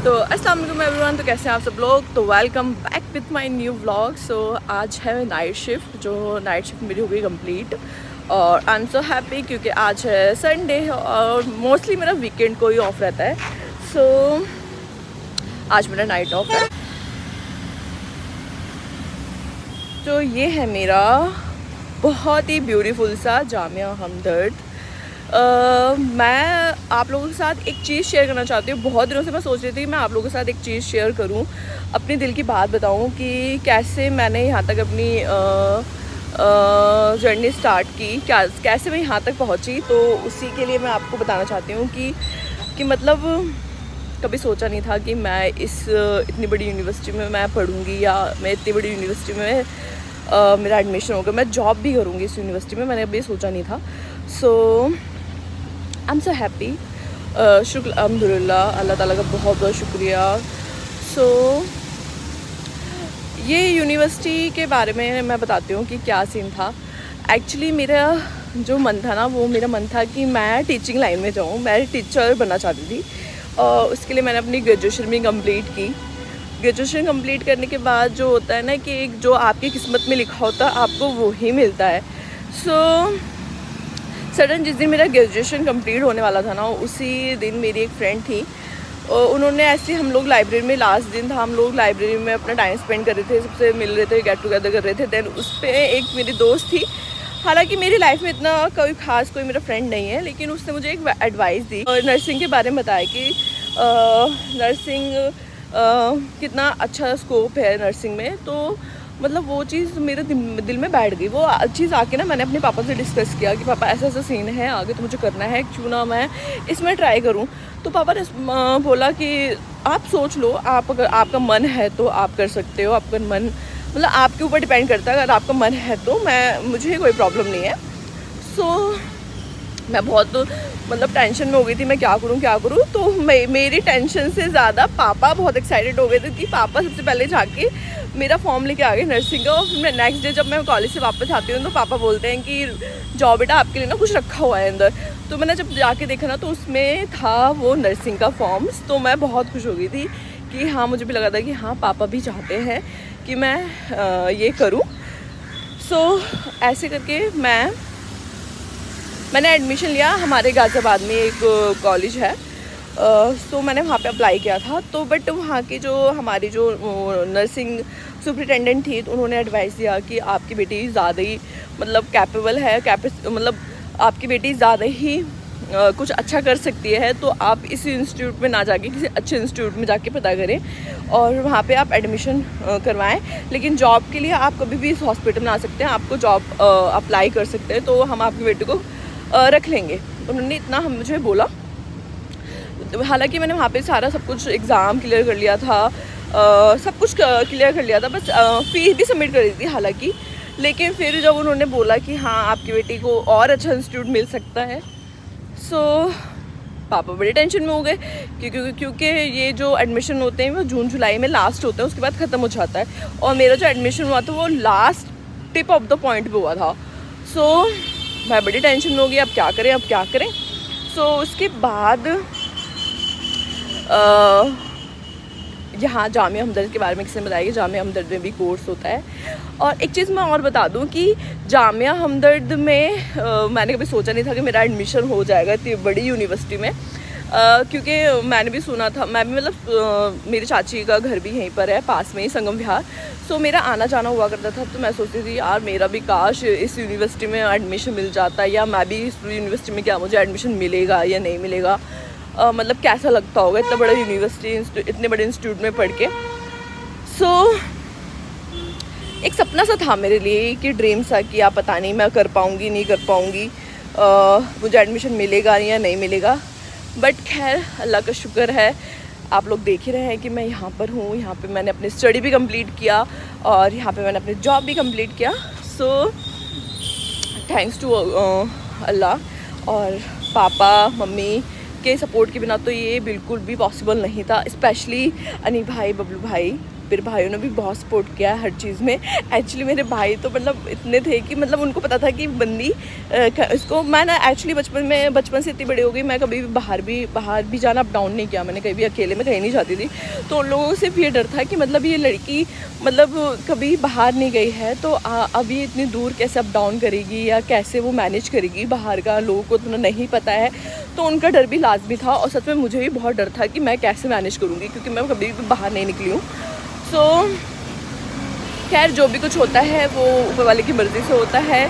तो अस्सलाम वालेकुम एवरीवन। तो कैसे हैं आप सब लोग। तो welcome back with my new vlog. So आज है नाइट शिफ्ट, जो नाइट शिफ्ट मेरी हो गई कंप्लीट और आई एम सो हैप्पी क्योंकि आज है संडे और मोस्टली मेरा वीकेंड को ही ऑफ रहता है। सो आज मेरा नाइट ऑफ है। तो ये है मेरा बहुत ही ब्यूटीफुल सा जामिया हमदर्द। मैं आप लोगों के साथ एक चीज़ शेयर करना चाहती हूँ। बहुत दिनों से मैं सोच रही थी मैं आप लोगों के साथ एक चीज़ शेयर करूँ, अपनी दिल की बात बताऊँ कि कैसे मैंने यहाँ तक अपनी जर्नी स्टार्ट की, कैसे मैं यहाँ तक पहुँची। तो उसी के लिए मैं आपको बताना चाहती हूँ कि मतलब कभी सोचा नहीं था कि मैं इतनी बड़ी यूनिवर्सिटी में मैं पढ़ूँगी या मैं इतनी बड़ी यूनिवर्सिटी में मेरा एडमिशन होगा, मैं जॉब भी करूँगी इस यूनिवर्सिटी में। मैंने अभी सोचा नहीं था। सो आई एम सो हैप्पी। शुक्र अल्हम्दुलिल्लाह, अल्लाह ताला का बहुत बहुत शुक्रिया। सो ये यूनिवर्सिटी के बारे में मैं बताती हूँ कि क्या सीन था। एक्चुअली मेरा जो मन था ना, वो मेरा मन था कि मैं टीचिंग लाइन में जाऊँ, मैं टीचर बनना चाहती थी। और उसके लिए मैंने अपनी ग्रेजुएशन भी कंप्लीट की। ग्रेजुएशन कंप्लीट करने के बाद जो होता है ना कि जो आपकी किस्मत में लिखा होता है आपको वो ही मिलता है। सो सडन जिस दिन मेरा ग्रेजुएशन कंप्लीट होने वाला था ना, उसी दिन मेरी एक फ्रेंड थी, उन्होंने ऐसे, हम लोग लाइब्रेरी में, लास्ट दिन था, हम लोग लाइब्रेरी में अपना टाइम स्पेंड कर रहे थे, सबसे मिल रहे थे, गेट टुगेदर कर रहे थे। देन उस पर एक मेरी दोस्त थी, हालांकि मेरी लाइफ में इतना कोई ख़ास कोई मेरा फ्रेंड नहीं है, लेकिन उसने मुझे एक एडवाइस दी और नर्सिंग के बारे में बताया कि नर्सिंग कितना अच्छा स्कोप है नर्सिंग में। तो मतलब वो चीज़ मेरे दिल में बैठ गई। वो चीज़ आके ना मैंने अपने पापा से डिस्कस किया कि पापा ऐसा ऐसा सीन है, आगे तो मुझे करना है, क्यों ना मैं इसमें ट्राई करूं। तो पापा ने बोला कि आप सोच लो, आप अगर आपका मन है तो आप कर सकते हो, आपका मन मतलब आपके ऊपर डिपेंड करता है। अगर आपका मन है तो मुझे कोई प्रॉब्लम नहीं है। सो मैं बहुत मतलब टेंशन में हो गई थी, मैं क्या करूं। तो मेरी टेंशन से ज़्यादा पापा बहुत एक्साइटेड हो गए थे कि पापा सबसे पहले जाके मेरा फॉर्म लेके आ गए नर्सिंग का। और फिर मैं नेक्स्ट डे जब मैं कॉलेज से वापस आती हूँ तो पापा बोलते हैं कि जाओ बेटा, आपके लिए ना कुछ रखा हुआ है अंदर। तो मैंने जब जाके देखा ना तो उसमें था वो नर्सिंग का फॉर्म्स। तो मैं बहुत खुश हो गई थी कि हाँ, मुझे भी लगा था कि हाँ पापा भी चाहते हैं कि मैं ये करूँ। सो ऐसे करके मैंने एडमिशन लिया। हमारे गाज़ियाबाद में एक कॉलेज है, तो मैंने वहाँ पे अप्लाई किया था। तो बट वहाँ की जो हमारी जो नर्सिंग सुपरिटेंडेंट थी, तो उन्होंने एडवाइस दिया कि आपकी बेटी ज़्यादा ही मतलब कैपेबल है, मतलब आपकी बेटी ज़्यादा ही कुछ अच्छा कर सकती है, तो आप इस इंस्टीट्यूट में ना जाके किसी अच्छे इंस्टीट्यूट में जाके पता करें और वहाँ पे आप एडमिशन करवाएं। लेकिन जॉब के लिए आप कभी भी इस हॉस्पिटल में आ सकते हैं, आपको जॉब अप्लाई कर सकते हैं, तो हम आपकी बेटी को रख लेंगे। उन्होंने इतना मुझे बोला। हालांकि मैंने वहाँ पे सारा सब कुछ एग्ज़ाम क्लियर कर लिया था, सब कुछ क्लियर कर लिया था, बस फ़ीस भी सबमिट कर दी थी हालांकि। लेकिन फिर जब उन्होंने बोला कि हाँ आपकी बेटी को और अच्छा इंस्टीट्यूट मिल सकता है, सो पापा बड़े टेंशन में हो गए क्योंकि ये जो एडमिशन होते हैं वो जून जुलाई में लास्ट होते हैं, उसके बाद ख़त्म हो जाता है। और मेरा जो एडमिशन हुआ था वो last tip of the point पे हुआ था। सो मैं बड़ी टेंशन में हो गई, अब क्या करें। सो उसके बाद यहाँ जामिया हमदर्द के बारे में किसी ने बताया कि जामिया हमदर्द में भी कोर्स होता है। और एक चीज़ मैं और बता दूँ कि जामिया हमदर्द में मैंने कभी सोचा नहीं था कि मेरा एडमिशन हो जाएगा इतनी बड़ी यूनिवर्सिटी में, क्योंकि मैंने भी सुना था, मैं भी मतलब मेरी चाची का घर भी यहीं पर है, पास में ही संगम विहार। सो मेरा आना जाना हुआ करता था, तो मैं सोचती थी यार मेरा भी काश इस यूनिवर्सिटी में एडमिशन मिल जाता, या मैं भी इस यूनिवर्सिटी में क्या मुझे एडमिशन मिलेगा या नहीं मिलेगा, मतलब कैसा लगता होगा इतना बड़ा यूनिवर्सिटी, इतने बड़े इंस्टीट्यूट में पढ़ के। सो एक सपना सा था मेरे लिए कि ड्रीम सा कि आप पता नहीं मैं कर पाऊँगी नहीं कर पाऊँगी, मुझे एडमिशन मिलेगा या नहीं मिलेगा। बट खैर अल्लाह का शुक्र है, आप लोग देख ही रहे हैं कि मैं यहाँ पर हूँ। यहाँ पे मैंने अपनी स्टडी भी कंप्लीट किया और यहाँ पे मैंने अपनी जॉब भी कंप्लीट किया। सो थैंक्स टू अल्लाह और पापा मम्मी के सपोर्ट के बिना तो ये बिल्कुल भी पॉसिबल नहीं था, स्पेशली अनी भाई, बबलू भाई, फिर भाइयों ने भी बहुत सपोर्ट किया हर चीज़ में। एक्चुअली मेरे भाई तो मतलब इतने थे कि मतलब उनको पता था कि बंदी इसको, मैं ना एक्चुअली बचपन से इतनी बड़ी हो गई, मैं कभी भी बाहर भी जाना अप डाउन नहीं किया मैंने, कभी भी अकेले में कहीं नहीं जाती थी। तो उन लोगों से भी ये डर था कि मतलब ये लड़की मतलब कभी बाहर नहीं गई है तो अब ये इतनी दूर कैसे अप डाउन करेगी या कैसे वो मैनेज करेगी, बाहर का लोगों को इतना नहीं पता है। तो उनका डर भी लाजमी था और सच में मुझे भी बहुत डर था कि मैं कैसे मैनेज करूँगी, क्योंकि मैं कभी भी बाहर नहीं निकली हूँ। सो खैर जो भी कुछ होता है वो ऊपर वाले की मर्ज़ी से होता है।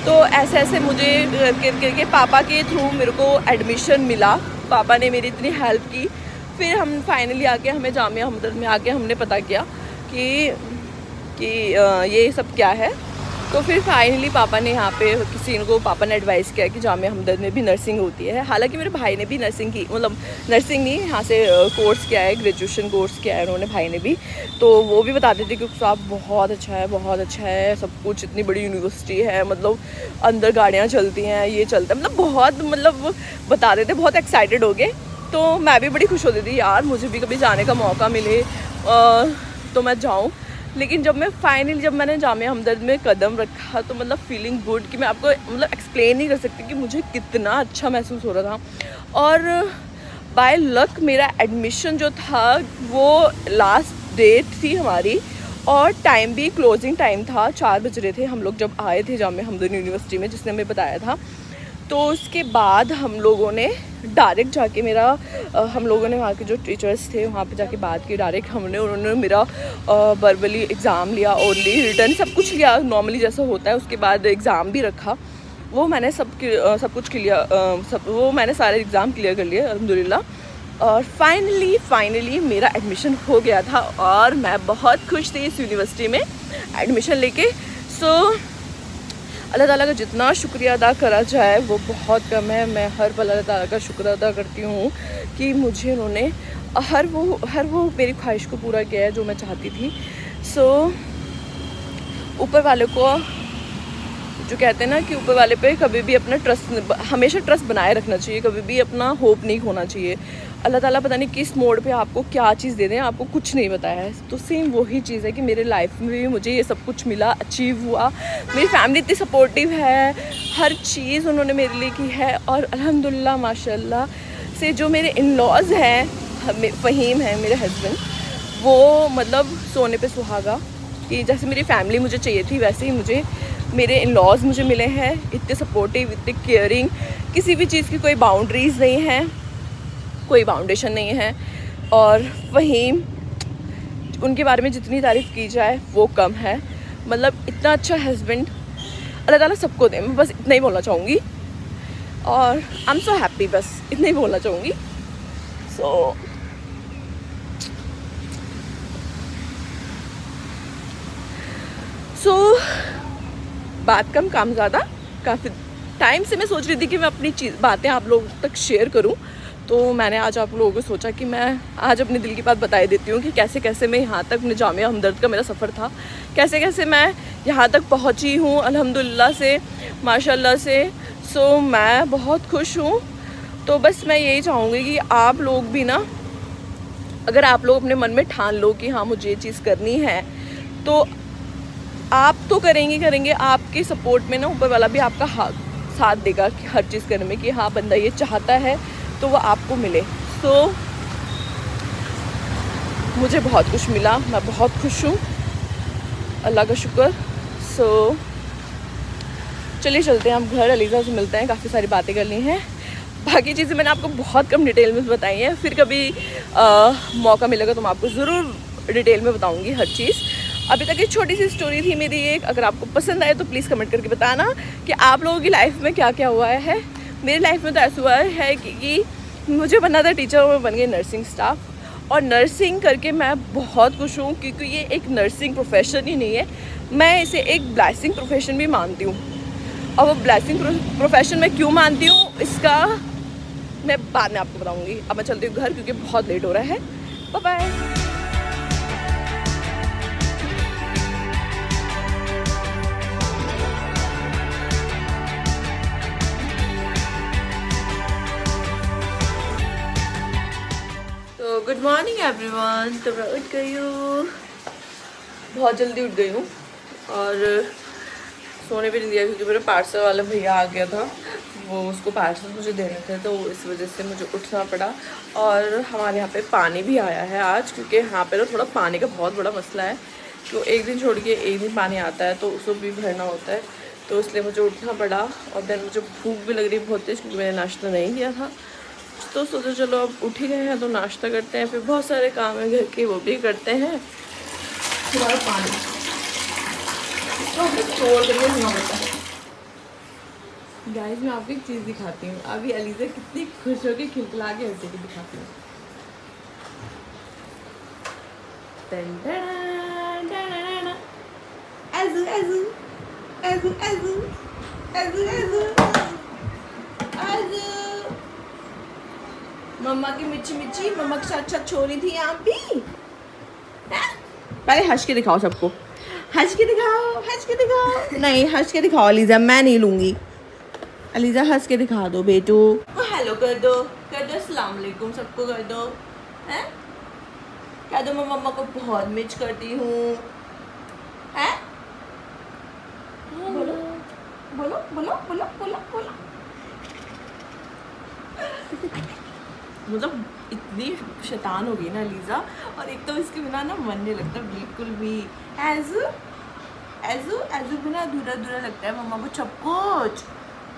तो ऐसे मुझे करके पापा के थ्रू मेरे को एडमिशन मिला, पापा ने मेरी इतनी हेल्प की। फिर हम फाइनली आके हमें जामिया हमदर्द में आके हमने पता किया कि ये सब क्या है। तो फिर फाइनली पापा ने यहाँ पे पापा ने एडवाइस किया कि जामिया हमदर्द में भी नर्सिंग होती है। हालांकि मेरे भाई ने भी नर्सिंग की, मतलब नर्सिंग नहीं, यहाँ से कोर्स किया है, ग्रेजुएशन कोर्स किया है उन्होंने, भाई ने भी। तो वो भी बताते थे कि साहब बहुत अच्छा है सब कुछ, इतनी बड़ी यूनिवर्सिटी है, मतलब अंदर गाड़ियाँ चलती हैं, ये चलता है, मतलब बहुत मतलब बताते थे, बहुत एक्साइटेड हो गए। तो मैं भी बड़ी खुश होती थी यार मुझे भी कभी जाने का मौका मिले तो मैं जाऊँ। लेकिन जब मैंने जामिया हमदर्द में कदम रखा तो मतलब फीलिंग गुड कि मैं आपको मतलब एक्सप्लेन नहीं कर सकती कि मुझे कितना अच्छा महसूस हो रहा था। और बाय लक मेरा एडमिशन जो था वो लास्ट डेट थी हमारी, और टाइम भी क्लोजिंग टाइम था, 4 बज रहे थे हम लोग जब आए थे जामिया हमदर्द यूनिवर्सिटी में, जिसने हमें बताया था। तो उसके बाद हम लोगों ने डायरेक्ट जाके हम लोगों ने वहाँ के जो टीचर्स थे वहाँ पे जाके बात की डायरेक्ट, उन्होंने मेरा वर्बली एग्ज़ाम लिया, ओरली रिटर्न सब कुछ लिया नॉर्मली जैसा होता है। उसके बाद एग्ज़ाम भी रखा, वो मैंने सब कुछ क्लियर, मैंने सारे एग्ज़ाम क्लियर कर लिए अल्हम्दुलिल्लाह। और फाइनली मेरा एडमिशन हो गया था और मैं बहुत खुश थी इस यूनिवर्सिटी में एडमिशन लेके। सो अल्लाह ताला का जितना शुक्रिया अदा करा जाए वो बहुत कम है। मैं हर पल अल्लाह ताला का शुक्र अदा करती हूँ कि मुझे उन्होंने हर वो मेरी ख्वाहिश को पूरा किया है जो मैं चाहती थी। सो ऊपर वाले को जो कहते हैं ना कि ऊपर वाले पे कभी भी अपना हमेशा ट्रस्ट बनाए रखना चाहिए, कभी भी अपना होप नहीं खोना चाहिए। अल्लाह ताला पता नहीं किस मोड़ पे आपको क्या चीज़ दे दें, आपको कुछ नहीं बताया है। तो सेम वही चीज़ है कि मेरे लाइफ में भी मुझे ये सब कुछ मिला, अचीव हुआ। मेरी फैमिली इतनी सपोर्टिव है, हर चीज़ उन्होंने मेरे लिए की है। और अल्हम्दुलिल्लाह माशाल्लाह से जो मेरे इन-लॉज़ हैं, फ़हीम है मेरे हस्बैंड, वो मतलब सोने पे सुहागा कि जैसे मेरी फैमिली मुझे चाहिए थी वैसे ही मुझे मेरे इन-लॉज़ मुझे मिले हैं, इतने सपोर्टिव, इतने केयरिंग, किसी भी चीज़ की कोई बाउंड्रीज़ नहीं है, कोई बाउंडेशन नहीं है। और फ़हीम, उनके बारे में जितनी तारीफ़ की जाए वो कम है, मतलब इतना अच्छा हस्बैंड अल्लाह ताला सबको दे। मैं बस इतना ही बोलना चाहूँगी और आई एम सो हैप्पी, बस इतना ही बोलना चाहूँगी। सो बात कम काम ज़्यादा। काफ़ी टाइम से मैं सोच रही थी कि मैं अपनी बातें आप लोगों तक शेयर करूं, तो मैंने आज आप लोगों को सोचा कि मैं आज अपने दिल की बात बता देती हूँ कि कैसे कैसे मैं यहाँ तक, जामिया हमदर्द का मेरा सफ़र था, कैसे कैसे मैं यहाँ तक पहुँची हूँ अल्हम्दुलिल्लाह से, माशाल्लाह से। सो मैं बहुत खुश हूँ। तो बस मैं यही चाहूँगी कि आप लोग भी ना, अगर आप लोग अपने मन में ठान लो कि हाँ मुझे ये चीज़ करनी है, तो आप तो करेंगे। आपके सपोर्ट में ना ऊपर वाला भी आपका साथ देगा कि हर चीज़ करने में, कि हाँ बंदा ये चाहता है तो वो आपको मिले। सो मुझे बहुत कुछ मिला, मैं बहुत खुश हूँ, अल्लाह का शुक्र। सो चलिए चलते हैं हम घर, अलीज़ा से मिलते हैं, काफ़ी सारी बातें करनी हैं। बाकी चीज़ें मैंने आपको बहुत कम डिटेल में बताई हैं, फिर कभी मौका मिलेगा तो मैं आपको ज़रूर डिटेल में बताऊँगी हर चीज़। अभी तक एक छोटी सी स्टोरी थी मेरी एक, अगर आपको पसंद आए तो प्लीज़ कमेंट करके बताना कि आप लोगों की लाइफ में क्या क्या हुआ है। मेरी लाइफ में तो ऐसा हुआ है कि मुझे बनना था टीचर और मैं बन गई नर्सिंग स्टाफ, और नर्सिंग करके मैं बहुत खुश हूँ, क्योंकि ये एक नर्सिंग प्रोफेशन ही नहीं है, मैं इसे एक ब्लेसिंग प्रोफेशन भी मानती हूँ। और वो ब्लेसिंग प्रोफेशन मैं क्यों मानती हूँ इसका मैं बाद में आपको बताऊँगी। अब मैं चलती हूँ घर क्योंकि बहुत लेट हो रहा है। Bye bye. Good morning everyone. तो मैं उठ गई हूँ बहुत जल्दी उठ गई हूँ और सोने भी नहीं दिया क्योंकि मेरे पार्सल वाला भैया आ गया था, वो उसको पार्सल मुझे देने थे, तो इस वजह से मुझे उठना पड़ा। और हमारे यहाँ पे पानी भी आया है आज, क्योंकि यहाँ पे ना थोड़ा पानी का बहुत बड़ा मसला है, तो एक दिन छोड़ के एक दिन पानी आता है तो उसको भी भरना होता है, तो इसलिए मुझे उठना पड़ा। और देन मुझे भूख भी लग रही बहुत तेज़ क्योंकि मैंने नाश्ता नहीं किया था, तो सोचो चलो अब उठ ही गए हैं तो नाश्ता करते हैं, फिर बहुत सारे काम है घर के वो भी करते हैं। थोड़ा पानी छोड़ करके होना पड़ता है। गाइस मैं आपको एक चीज़ दिखाती हूँ, अभी अलीज़ा कितनी खुश होकर खिलखिला के हंसे की दिखाती हूँ। ऐज़ू ऐज़ू ऐज़ू ऐज़ू ऐज़ू ऐज़ू ऐज़ू। मम्मा की मिर्ची मिर्ची मम्मा के साथ साथ छोरी थी आप भी। पहले हंस के दिखाओ सबको, हंस के दिखाओ, हंस के दिखाओ। नहीं हंस के दिखाओ अलीज़ा, मैं नहीं लूँगी। अलीज़ा हंस के दिखा दो बेटू, हेलो कर दो अस्सलाम वालेकुम सबको कर दो, हैं कह दो मैं मम्मा को बहुत मिस करती हूँ, हैं बोलो बोलो बोलो बोलो बोलो बोलो। मतलब इतनी शैतान हो गई ना अलीज़ा, और एक तो इसके बिना ना मन नहीं लगता बिल्कुल भी। ऐज़ू ऐज़ू ऐज़ू बिना अधूरा अधूरा लगता है मम्मा को सब कुछ।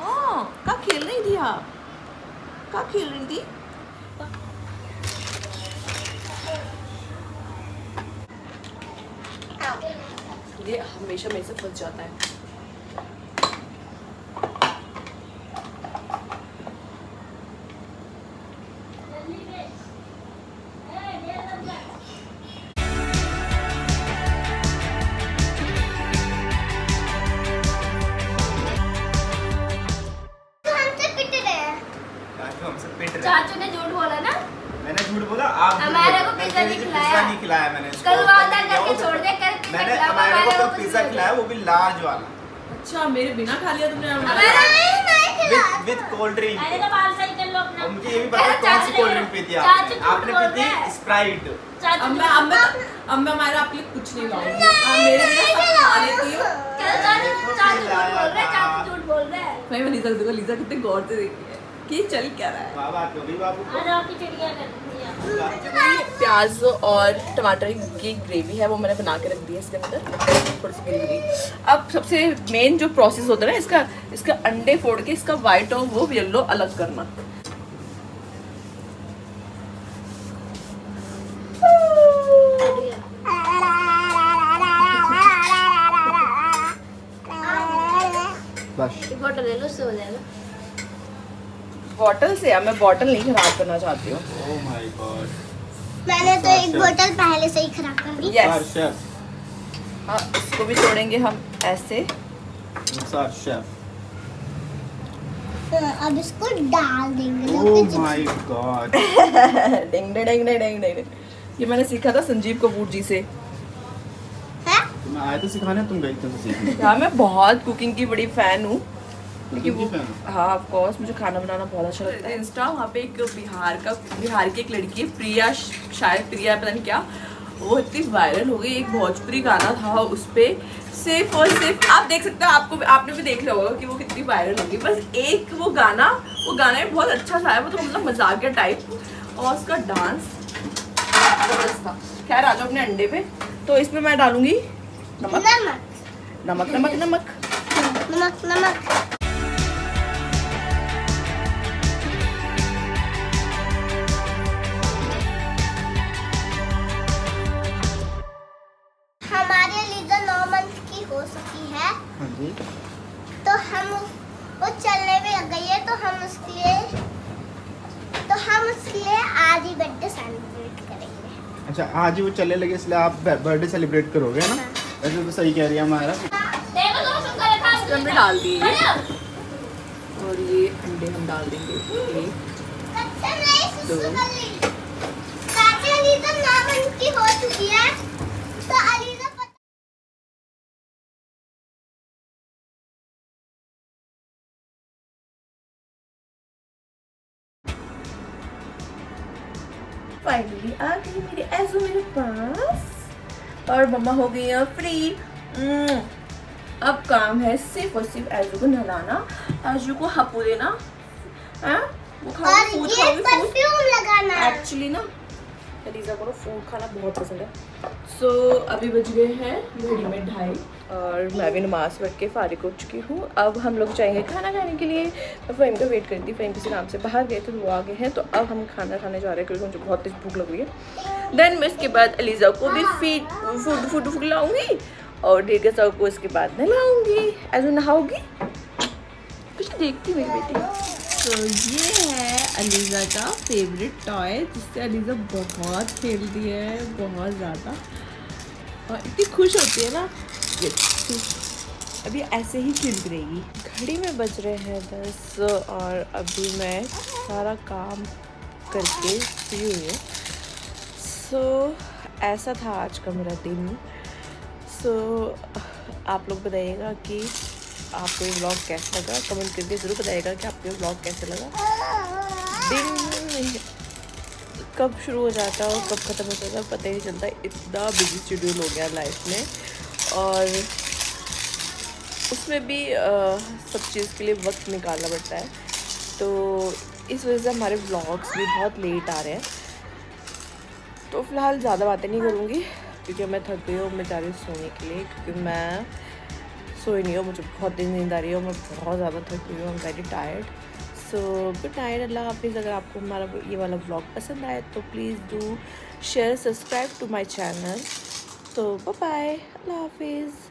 हाँ क्या खेल रही थी आप, क्या खेल रही थी? ये हमेशा मेरे से फंस जाता है। चाचू ने झूठ बोला ना, मैंने झूठ बोला? आप हमारे को पिज्जा नहीं खिलाया मैंने, कल वादा करके छोड़ दे कर। मैंने हमारे को कल पिज्जा खिलाया, वो भी लार्ज वाला। अच्छा मेरे बिना खा लिया तुमने? With cold drink. अरे तो बाल सही कर लो अपना। और मुझे ये भी पता कौन सी कोल्ड ड्रिंक पीती है आपने पी थी स्प्राइट। अब मैं हमारा आपके लिए कुछ नहीं लाऊंगी, आप मेरे बिना सब खा लेती हो। चाचू झूठ बोल रहे हैं। मैं लीज़ा कितने गौर से देखी है कि चल क्या रहा है। बाबू चिड़िया कर प्याज और टमाटर की ग्रेवी है वो मैंने बना के रख दी है इसके अंदर, थोड़ी सी गिरी। अब सबसे मेन जो प्रोसेस होता है ना इसका अंडे फोड़ के इसका वाइट और वो येलो अलग करना। बोतल ले लो, उससे हो जाएगा। बॉटल से? मैं बॉटल नहीं खराब करना चाहती हूँ। ओह माय गॉड, मैंने तो एक बोतल पहले से ही खराब कर दी। यस हाँ, इसको भी तोड़ेंगे हम ऐसे। शेफ अब इसको डाल देंगे। Oh my God. Ding ding ding ding ding. ये मैंने सीखा था संजीव कपूर जी से। मैं आया तो सिखाने, तुम गई तो सीखने। यार मैं बहुत कुकिंग की बड़ी फैन हूँ, लेकिन वो fan? हाँ ऑफ कोर्स मुझे खाना बनाना बहुत अच्छा लगता है। इंस्टा वहाँ पे एक बिहार की एक लड़की है प्रिया, शायद प्रिया पता नहीं क्या, वो इतनी वायरल हो गई। एक भोजपुरी गाना था उस पर सिर्फ और सिर्फ, आप देख सकते हो, आपने भी देख लिया होगा कि वो कितनी वायरल होगी। बस एक वो गाना भी बहुत अच्छा था, वो तो मतलब मजाकिया टाइप, और उसका डांस जबरदस्त था। खैर आ जाओ अपने अंडे पे, तो इसमें मैं डालूंगी नमक नमक नमक नमक नमक नमक। हमारी लीजा 9 मंथ की हो चुकी है, तो हम वो चलने में लग गई है, तो हम उसके लिए आज ही बर्थडे सेलिब्रेट करेंगे। अच्छा आज ही वो चलने लगे इसलिए आप बर्थडे सेलिब्रेट करोगे ना? वैसे तो सही कह रही है हमारा। इसके अंदर डाल दिए और ये अंडे हम डाल देंगे। एक दो अलीजा 9 मंथ की हो चुकी है, तो अलीजा फाइनली आ गई मेरी ऐज़ू मेरे पास। और मम्मा हो गई है फ्री। अब काम है सिर्फ और सिर्फ एजू को नहलाना, एजू को हपू देना है, वो खाओगी फूड, खाओगी परफ्यूम लगाना है। एक्चुअली ना एलिजा को फूड खाना बहुत पसंद है। सो अभी बज गए हैं घड़ी में 2:30 और मैं भी नमाज पढ़ के फारिग हो चुकी हूँ। अब हम लोग जाएंगे खाना खाने के लिए। मैं फ़हीम का वेट करती, फ़हीम किसी काम से बाहर गए थे तो वो आ गए हैं, तो अब हम खाना खाने जा रहे हैं क्योंकि मुझे बहुत तेज भूख लग रही है। देन मैं इसके बाद एलिजा को भी फूड खिलाऊंगी और डेढ़ सौ को इसके बाद नहलाऊंगी। ऐसे नहाओगी कुछ देखती मेरी बेटी। तो ये है अलीज़ा का फेवरेट टॉय जिससे अलीज़ा बहुत खेलती है, बहुत ज़्यादा, और इतनी खुश होती है ना। ये अभी ऐसे ही खेलती रहेगी। घड़ी में बज रहे हैं 10 और अभी मैं सारा काम करके फ्री हुई हूँ। सो ऐसा था आज का मेरा दिन। सो आप लोग बताइएगा कि आपको ये व्लॉग कैसा लगा, कमेंट करके ज़रूर बताइएगा कि आपको ये व्लॉग कैसा लगा। दिन कब शुरू हो जाता है और कब ख़त्म हो जाता है पता ही नहीं चलता, इतना बिजी शेड्यूल हो गया लाइफ में, और उसमें भी सब चीज़ के लिए वक्त निकालना पड़ता है। तो इस वजह से हमारे व्लॉग्स भी बहुत लेट आ रहे हैं। तो फ़िलहाल ज़्यादा बातें नहीं करूँगी क्योंकि मैं थक गई हूँ, मैं जा रही हूँ सोने के लिए, क्योंकि मैं सोई नहीं हूँ, मुझे बहुत दिन नींद आ रही है और मैं बहुत ज़्यादा थक गई हूँ, I am very tired. So good night, अल्लाह हाफिज़। अगर आपको हमारा ये वाला व्लॉग पसंद आए तो please do share, subscribe to my channel. तो बाय बाय, अल्लाह हाफिज़।